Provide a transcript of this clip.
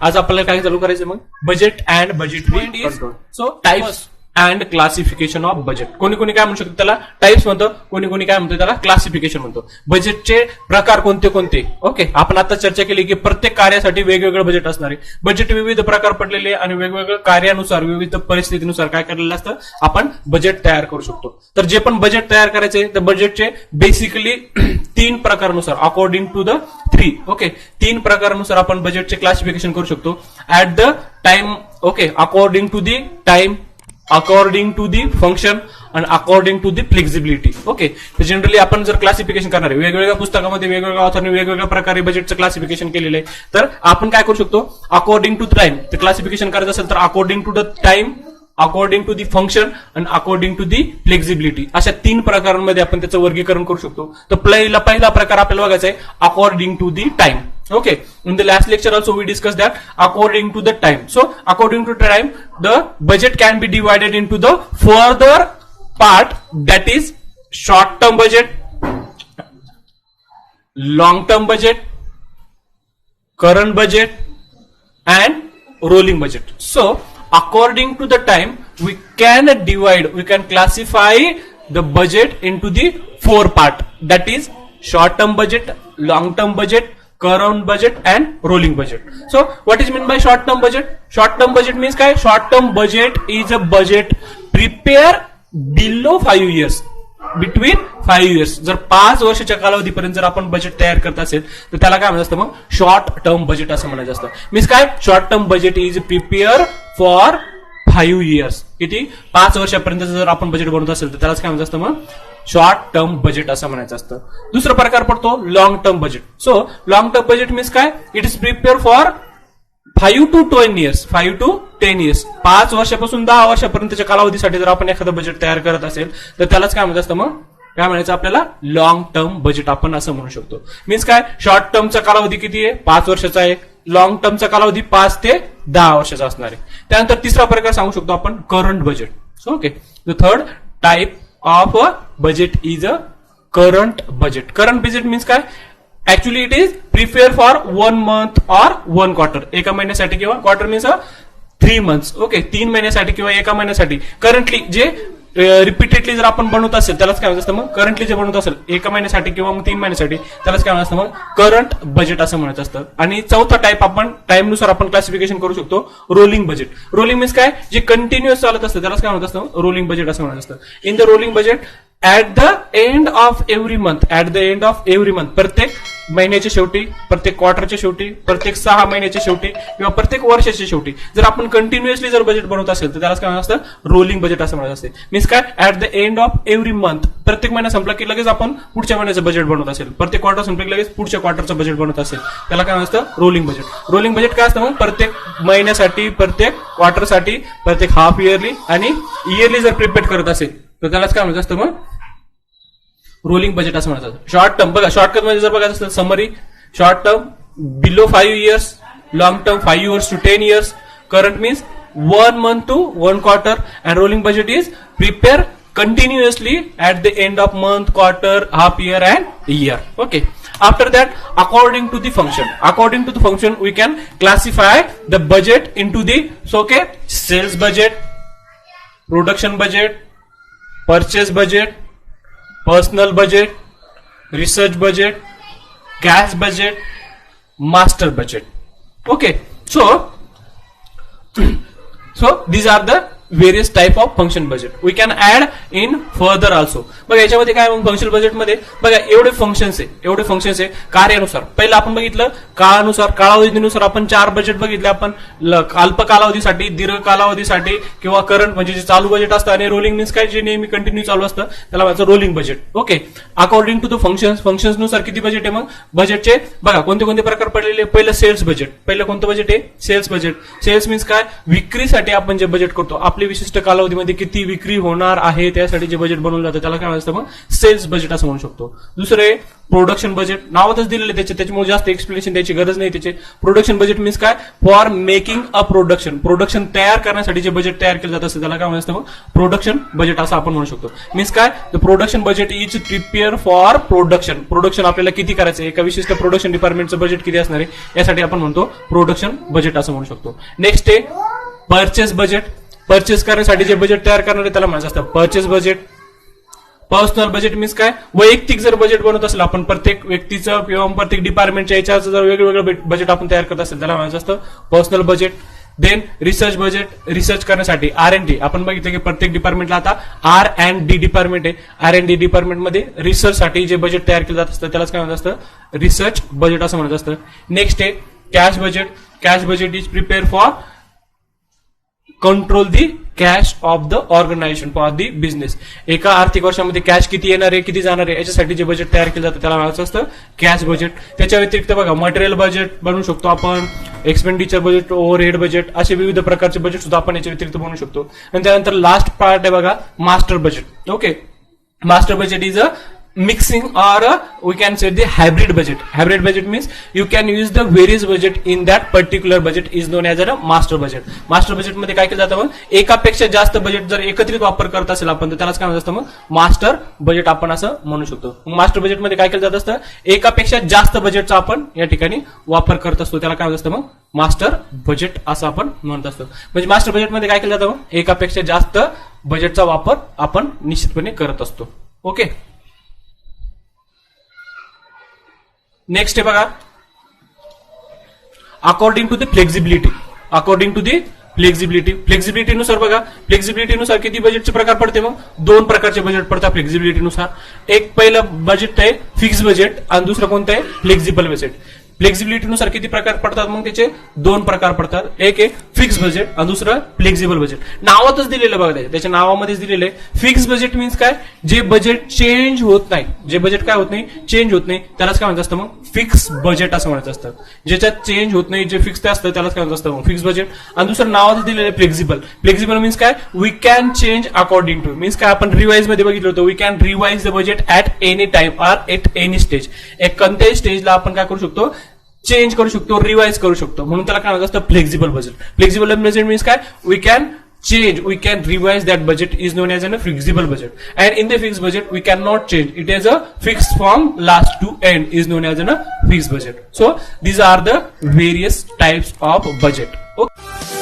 आज आपल्याला काय चालू करायचं मग budget and budgetary control. So types and classification of budget. कोणी कोणी काय म्हणू शकतो त्याला टाइप्स म्हणतो, कोणी कोणी काय म्हणतो त्याला क्लासिफिकेशन म्हणतो. बजेटचे प्रकार कोणते कोणते. ओके, आपण आता चर्चा केली की प्रत्येक कार्यासाठी वेगवेगळं बजेट असणार आहे. बजेट विविध प्रकार पडलेले आणि वेगवेगळ्या कार्यानुसार विविध परिस्थितीनुसार काय केलेलं असतं आपण बजेट तयार करू शकतो. तर जे पण बजेट तयार करायचे तर बजेटचे बेसिकली 3 प्रकारानुसार अकॉर्डिंग टू द 3 ओके 3 प्रकारानुसार आपण बजेटचे क्लासिफिकेशन करू शकतो. At the time okay according to the time, according to the function आणि according to the flexibility. Okay, तर जनरली आपण जर क्लासिफिकेशन करणार आहे वेगवेगळ्या पुस्तकामध्ये वेगवेगळ्या ऑथरने वेगवेगळ्या प्रकारे बजेटचं क्लासिफिकेशन केलेलं आहे. तर आपण काय करू शकतो अकॉर्डिंग टू टाइम ते क्लासिफिकेशन करायचं असेल तर according to the time, according to the function आणि अकॉर्डिंग टू दी फ्लेक्झिबिलिटी अशा 3 प्रकारांमध्ये आपण त्याचं वर्गीकरण करू शकतो. तर पहिला प्रकार आपल्याला बघायचा आहे according to the time. Okay, in the last lecture also we discussed that according to the time. So according to time, the budget can be divided into the further part, that is short term budget, long term budget, current budget and rolling budget. So according to the time we can divide, we can classify the budget into the 4 part, that is short term budget, long term budget, current budget and rolling budget. So what is meant by short term budget? Short term budget means काय? Short term budget is a budget prepare below 5 years, between 5 years. जर 5 वर्षाच्या कालावधीपर्यंत जर आपण budget तयार करत असेल तर त्याला काय म्हणत असतं मग शॉर्ट टर्म बजेट असं म्हणायचं असतं. मीन्स काय short term budget is prepare for 5 years. किती 5 वर्षापर्यंत जर आपण बजेट बनवत असेल तर त्यालाच काय म्हणत असतं मग शॉर्ट टर्म बजेट असं म्हणायचं असतं. दुसरा प्रकार पडतो long term budget. So long term budget means काय it is prepare for 5 to 10 years, 5 to 10 years 5 वर्षापासून 10 वर्षापर्यंतच्या कालावधीसाठी जर आपण एखादं बजेट तयार करत असेल तर त्यालाच काय म्हणत असतं मग काय म्हणायचं आपल्याला लॉंग टर्म बजेट आपण असं म्हणू शकतो. मीन्स काय शॉर्ट टर्मचा कालावधी किती आहे 5 वर्षाचा आहे, लॉंग टर्मचा कालावधी 5 ते 10 वर्षाचा असणार आहे. त्यानंतर तिसरा प्रकार सांगू शकतो आपण current budget. So okay the third type of a budget is a current budget. Current budget means काय actually it is prepare for 1 month और 1 quarter, एका महिन्यासाठी किंवा क्वार्टर मीन्स 3 months. ओके 3 महिन्यासाठी किंवा एका महिन्यासाठी करंटली जे रिपीटेडली जर आपण बनवत असेल त्यालाच काय म्हणत असतं मग करंटली जे बनवत असेल एका महिन्यासाठी किंवा मग 3 महिन्यासाठी त्यालाच काय म्हणत असतं मग करंट बजेट असं म्हणत असतं. आणि चौथा टाइप आपण टाइमनुसार आपण क्लासिफिकेशन करू शकतो रोलिंग बजेट. रोलिंग मीन्स काय जे कंटिन्युअस चालत असतं त्यालाच काय म्हणत असतं रोलिंग बजेट असं म्हणत असतं. In the rolling budget at the end of every month, at the end of every month प्रत्येक महिन्याच्या शेवटी, प्रत्येक क्वार्टरच्या शेवटी, प्रत्येक 6 महिन्याच्या शेवटी किंवा प्रत्येक वर्षाच्या शेवटी जर आपण कंटिन्युअसली जर बजेट बनवत असेल तर त्यालाच काय म्हणत असतं रोलिंग बजेट असं म्हणत असते. मीन्स काय at the end of every month प्रत्येक महिना संपला की लगेच आपण पुढच्या महिन्याचं बजेट बनवत असेल, प्रत्येक क्वार्टर संपला की लगेच पुढच्या क्वार्टरचं बजेट बनवत असेल त्याला काय म्हणत असतं रोलिंग बजेट. रोलिंग बजेट काय असतं मग प्रत्येक महिन्यासाठी, प्रत्येक क्वार्टरसाठी, प्रत्येक हाफ इयरली आणि इयरली जर प्रिपेअर करत असेल तर त्यालाच काय म्हणत असतं मग रोलिंग बजेट असं म्हणतात. शॉर्ट टर्म बघा शॉर्टकट मध्ये जर बघायचं असेल summary short term below 5 years, long term 5 years to 10 years, current means 1 month to 1 quarter and rolling budget is prepare continuously at the end of month, quarter, half year and year. Okay, after that according to the function, according to the function we can classify the budget into the okay sales budget, production budget, purchase budget, personal budget, research budget, cash budget, master budget. Okay, so these are the various type of function budget. We can add in further also. बघा याच्यामध्ये काय function budget मध्ये बघा एवढे functions आहे कार्यानुसार. पहिलं आपण बघितलं काळानुसार, कालावधीनुसार आपण 4 बजेट बघितले. आपण अल्प कालावधीसाठी, दीर्घ कालावधीसाठी किंवा करंट म्हणजे जे चालू बजेट असतं आणि रोलिंग मीन्स काय जे नेहमी कंटिन्यू चालू असतं त्याला माझं rolling budget. Okay according to the functions नुसार किती बजेट आहे मग बजेटचे बघा कोणते कोणते प्रकार पडलेले. पहिलं सेल्स बजेट. पहिलं कोणतं बजेट आहे सेल्स बजेट. सेल्स मीन्स काय विक्रीसाठी आपण जे बजेट करतो. आपली विशिष्ट कालावधीमध्ये किती विक्री होणार आहे त्यासाठी जे बजेट बनवलं जातं त्याला काय म्हणतात मग सेल्स बजेट असं म्हणू शकतो. दुसरे प्रोडक्शन बजेट, नावातच दिलेले त्याच्यामुळे जास्त एक्सप्लेनेशन द्यायची गरज नाही. त्याचे प्रोडक्शन बजेट मीन्स काय, फॉर मेकिंग अ प्रोडक्शन तयार करण्यासाठी जे बजेट तयार केलं जात असतं त्याला काय म्हणतात मग प्रोडक्शन बजेट असं आपण म्हणू शकतो. मीन्स काय, the production budget is prepare for production आपल्याला किती करायचं आहे, एका विशिष्ट प्रोडक्शन डिपार्टमेंटचं बजेट किती असणार आहे यासाठी आपण म्हणतो प्रोडक्शन बजेट असं म्हणू शकतो. नेक्स्ट आहे परचेस बजेट. परचेस करण्यासाठी जे बजेट तयार करणार आहे त्याला म्हणायचं असतं purchase budget. Personal budget means काय, वैयक्तिक जर बजेट बनवत असेल आपण प्रत्येक व्यक्तीचं किंवा प्रत्येक डिपार्टमेंटच्या याच्याचं जर वेगवेगळं बजेट आपण तयार करत असेल त्याला म्हणायचं असतं personal budget. Then research budget, research करण्यासाठी R&D. आपण बघितलं की प्रत्येक डिपार्टमेंटला आता R&D डिपार्टमेंट आहे. R&D डिपार्टमेंटमध्ये रिसर्चसाठी जे बजेट तयार केलं जात असतं त्यालाच काय म्हणत असतं रिसर्च बजेट असं म्हणत असतं. नेक्स्ट आहे cash budget. Cash budget is prepare for control the cash of the organisation for the business. एका आर्थिक वर्षामध्ये कॅश किती येणार आहे किती जाणार आहे याच्यासाठी जे बजेट तयार केलं जातं त्याला म्हणायचं असतं कॅश बजेट. त्याच्या व्यतिरिक्त बघा मटेरियल बजेट बनवू शकतो आपण, एक्सपेंडिचर बजेट, ओव्हरहेड बजेट, असे विविध प्रकारचे बजेट सुद्धा आपण याच्या व्यतिरिक्त बनवू शकतो. आणि त्यानंतर लास्ट पार्ट आहे बघा master budget. Okay, master budget is a mixing or we can say the hybrid budget. Hybrid budget means you can use the various budget in that particular budget is known as a master budget. Master budget मध्ये काय केलं जातं मग एकापेक्षा जास्त budget जर एकत्रित वापर करत असेल आपण तर त्यालाच काय म्हणत असतं मग मास्टर बजेट आपण असं म्हणू शकतो. मास्टर बजेट मध्ये काय केलं जात असतं एकापेक्षा जास्त बजेटचा आपण या ठिकाणी वापर करत असतो त्याला काय म्हणत असतं मग मास्टर बजेट असं आपण म्हणत असतो. म्हणजे मास्टर बजेट मध्ये काय केलं जातं मग एकापेक्षा जास्त बजेटचा वापर आपण निश्चितपणे करत असतो. ओके, नेक्स्ट आहे बघा according to the flexibility. According to the फ्लेक्झिबिलिटीनुसार बघा, फ्लेक्झिबिलिटीनुसार किती बजेटचे प्रकार पडते मग दोन प्रकारचे बजेट पडतात फ्लेक्झिबिलिटीनुसार. एक पहिलं बजेट आहे फिक्स बजेट आणि दुसरं कोणतं आहे फ्लेक्झिबल बजेट. फ्लेक्झिबिलिटीनुसार किती प्रकार पडतात मग त्याचे दोन प्रकार पडतात. एक आहे फिक्स बजेट आणि दुसरं फ्लेक्झिबल बजेट. नावातच दिलेलं बघा त्याच्या नावामध्येच दिलेलं आहे. फिक्स बजेट मीन्स काय, जे बजेट चेंज होत नाही, जे बजेट काय होत नाही चेंज होत नाही त्यालाच काय म्हणत असतं मग फिक्स बजेट असं म्हणायचं असतं. ज्याच्यात चेंज होत नाही जे फिक्स असतं त्यालाच काय म्हणत असतं मग फिक्स बजेट. आणि दुसरं नावातच दिलेलं आहे फ्लेक्झिबल. फ्लेक्झिबल मीन्स काय, we can change according to. Means काय, आपण रिवाइज मध्ये बघितलं होतं we can revise the budget at any time or at any stage. एक कोणत्याही स्टेजला आपण काय करू शकतो चेंज करू शकतो, रिवाइज करू शकतो, म्हणून त्याला काय म्हणत असतं flexible budget. Flexible budget means काय, we can change, we can revise that budget is known as a flexible budget. And in the fixed budget we cannot change, it is a fixed from last to end is known as a fixed budget. So these are the various types of budget. Okay.